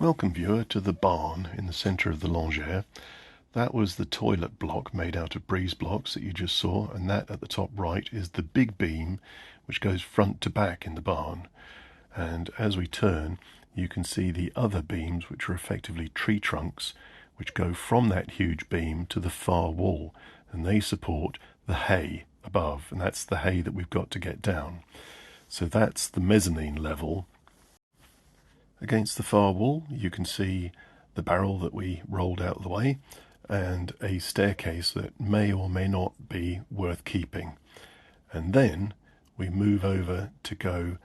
Welcome viewer to the barn in the centre of the longère. That was the toilet block made out of breeze blocks that you just saw, and that at the top right is the big beam which goes front to back in the barn. And as we turn, you can see the other beams, which are effectively tree trunks, which go from that huge beam to the far wall, and they support the hay above, and that's the hay that we've got to get down. So that's the mezzanine level. Against the far wall, you can see the barrel that we rolled out of the way and a staircase that may or may not be worth keeping. And then we move over to go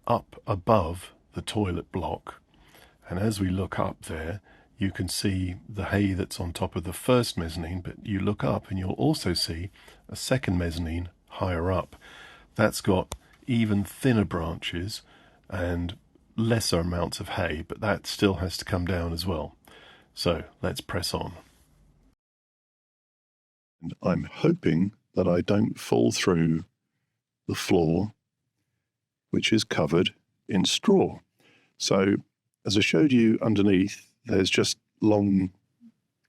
up above the toilet block. And as we look up there, you can see the hay that's on top of the first mezzanine, but you look up and you'll also see a second mezzanine higher up. That's got even thinner branches and lesser amounts of hay, but that still has to come down as well. So let's press on. And I'm hoping that I don't fall through the floor, which is covered in straw. So as I showed you underneath, there's just long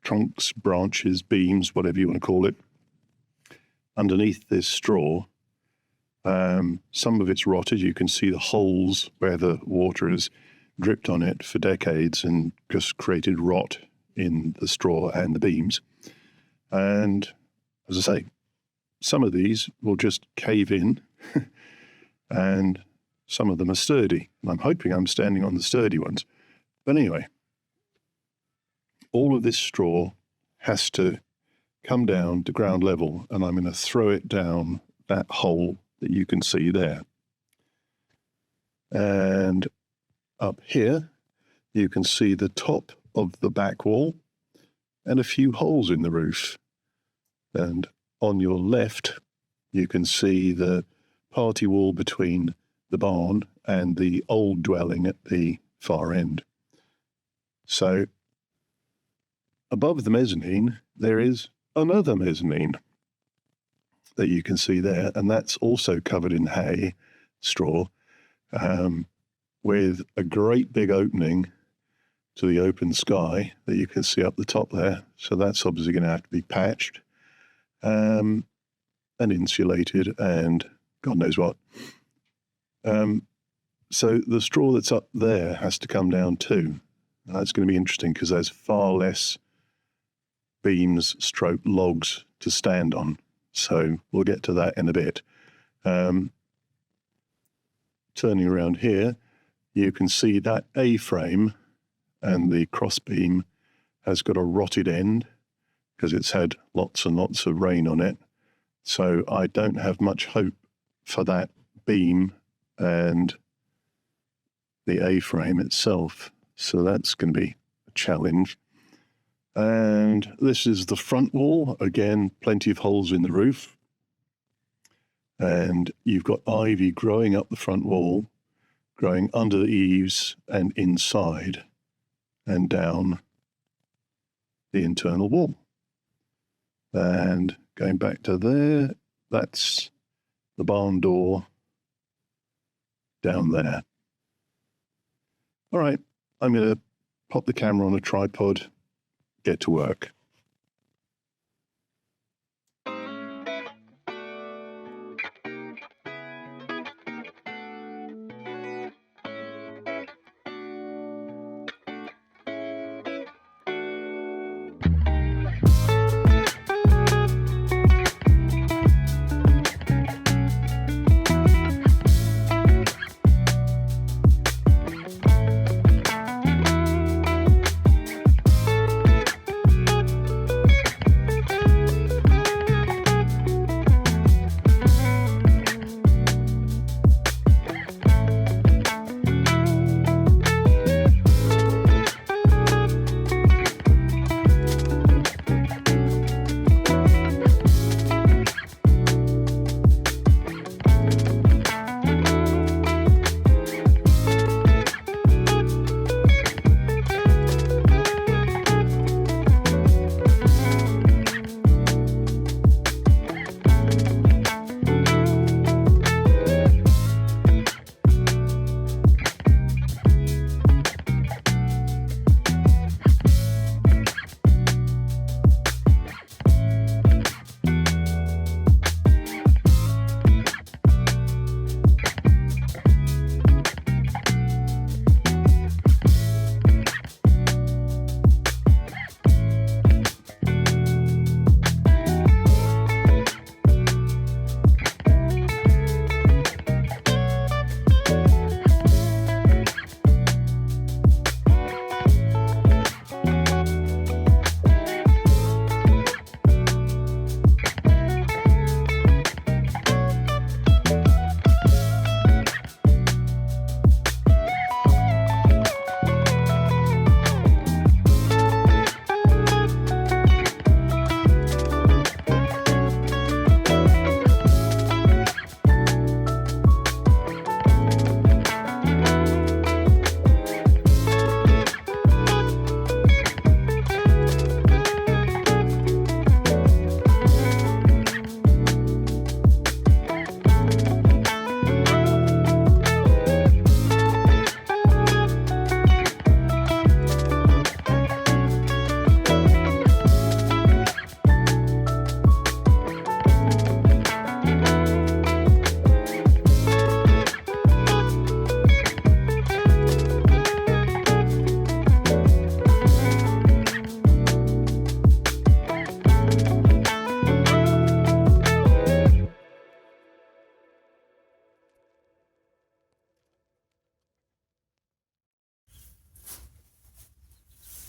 trunks, branches, beams, whatever you want to call it. Underneath this straw, some of it's rotted. You can see the holes where the water has dripped on it for decades and just created rot in the straw and the beams. And as I say, some of these will just cave in and some of them are sturdy. And I'm hoping I'm standing on the sturdy ones. But anyway, all of this straw has to come down to ground level, and I'm going to throw it down that hole that you can see there. And up here, you can see the top of the back wall and a few holes in the roof. And on your left, you can see the party wall between the barn and the old dwelling at the far end. So above the mezzanine, there is another mezzanine that you can see there, and that's also covered in hay, straw, with a great big opening to the open sky that you can see up the top there. So that's obviously going to have to be patched and insulated and God knows what. So the straw that's up there has to come down too. That's going to be interesting because there's far less beams stroke logs to stand on. So we'll get to that in a bit. Turning around here, you can see that A-frame and the crossbeam has got a rotted end because it's had lots and lots of rain on it. So I don't have much hope for that beam and the A-frame itself. So that's going to be a challenge. And this is the front wall. Again, plenty of holes in the roof. And you've got ivy growing up the front wall, growing under the eaves and inside and down the internal wall. And going back to there, that's the barn door down there. All right, I'm going to pop the camera on a tripod, get to work.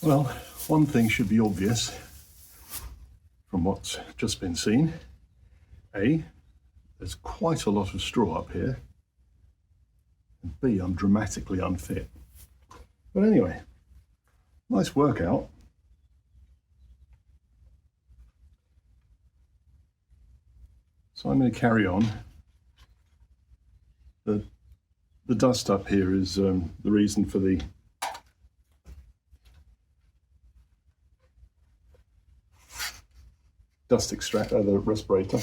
Well, one thing should be obvious from what's just been seen. A, there's quite a lot of straw up here. And B, I'm dramatically unfit. But anyway, nice workout. So I'm going to carry on. The dust up here is the reason for the dust extractor, the respirator.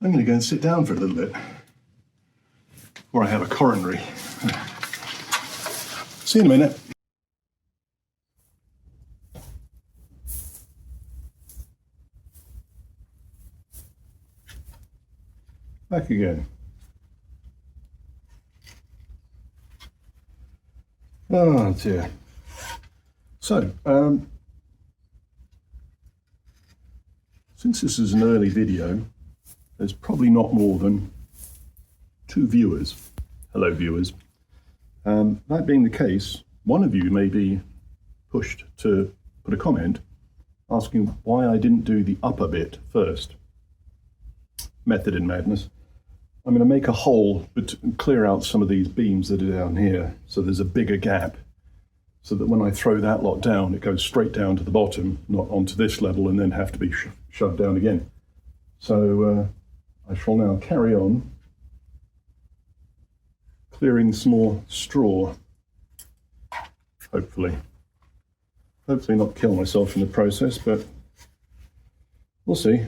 I'm going to go and sit down for a little bit before I have a coronary. See you in a minute. Back again. Oh dear. So, since this is an early video, there's probably not more than 2 viewers. Hello, viewers. That being the case, one of you may be pushed to put a comment asking why I didn't do the upper bit first. Method in madness. I'm going to make a hole but clear out some of these beams that are down here so there's a bigger gap, so that when I throw that lot down, it goes straight down to the bottom, not onto this level, and then have to be shoved down again. So I shall now carry on clearing some more straw, hopefully. Hopefully not kill myself in the process, but we'll see.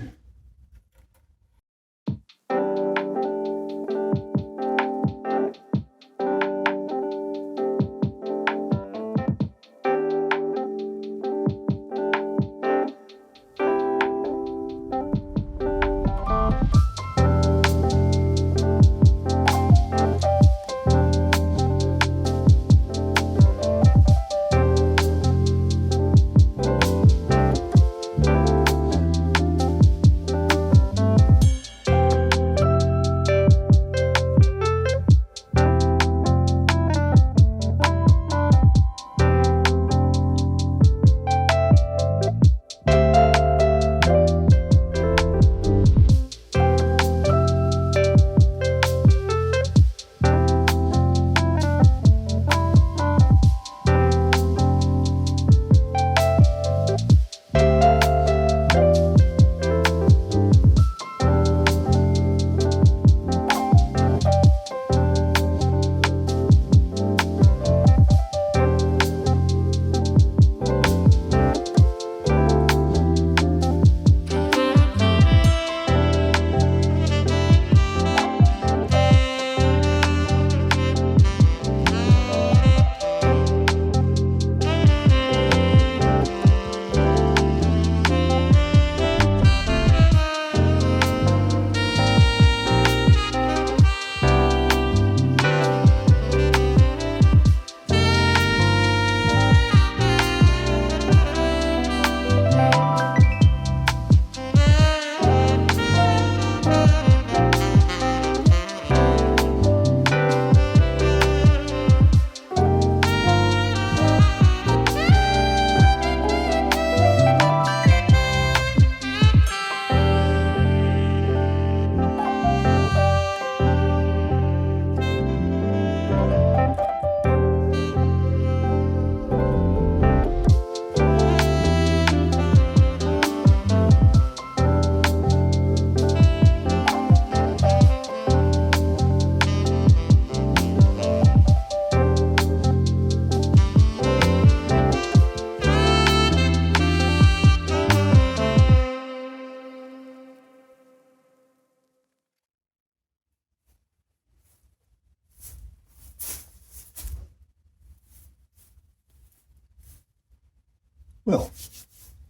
Well,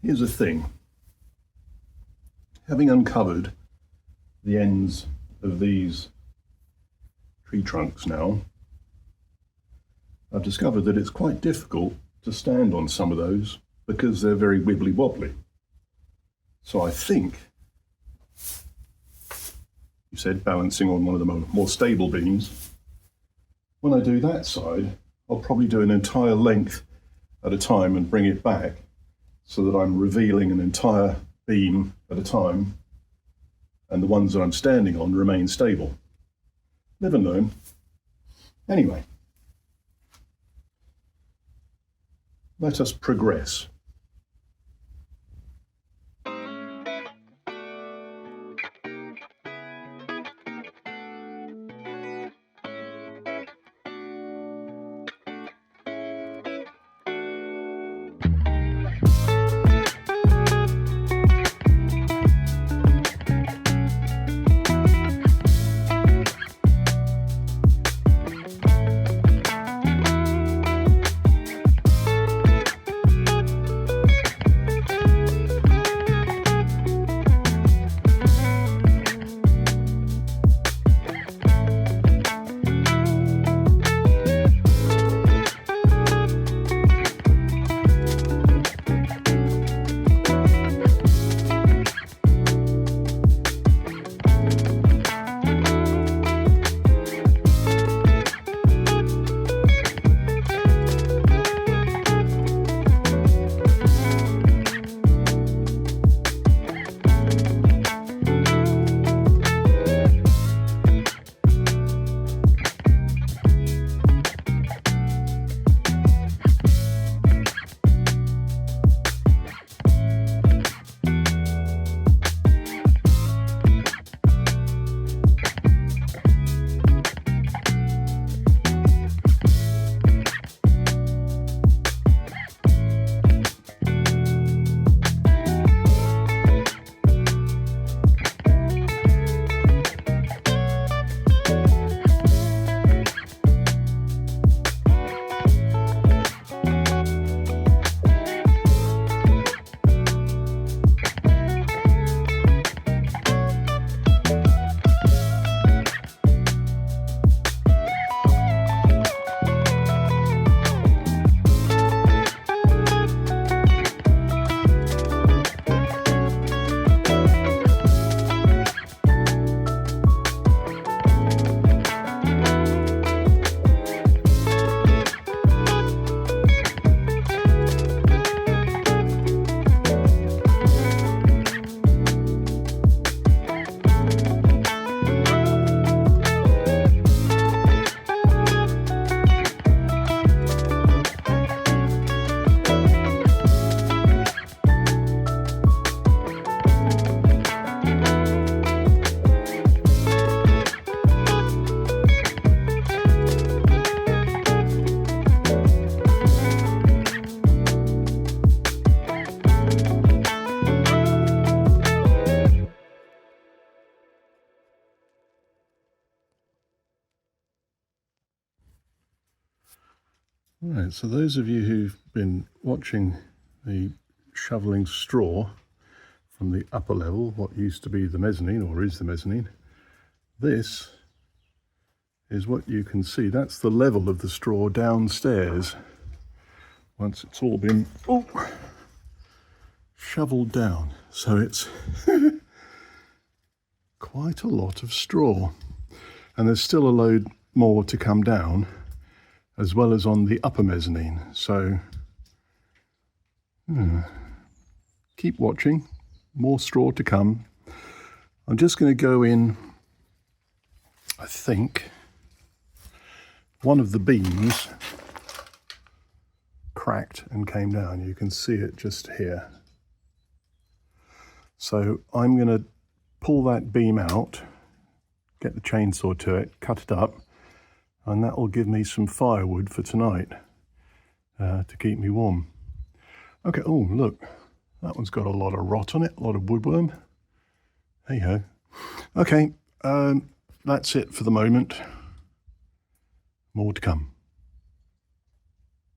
here's the thing. Having uncovered the ends of these tree trunks now, I've discovered that it's quite difficult to stand on some of those because they're very wibbly wobbly. So I think, you said balancing on one of the more stable beams, when I do that side, I'll probably do an entire length at a time and bring it back so that I'm revealing an entire beam at a time and the ones that I'm standing on remain stable. Never known. Anyway, let us progress. Right, so those of you who've been watching the shoveling straw from the upper level, what used to be the mezzanine, or is the mezzanine, this is what you can see. That's the level of the straw downstairs once it's all been shoveled down. So it's quite a lot of straw, and there's still a load more to come down, as well as on the upper mezzanine. So keep watching, more straw to come. I'm just going to go in, I think one of the beams cracked and came down. You can see it just here. So I'm going to pull that beam out, get the chainsaw to it, cut it up, and that will give me some firewood for tonight to keep me warm. Okay, oh look, that one's got a lot of rot on it, a lot of woodworm. Hey ho. Okay, that's it for the moment. More to come.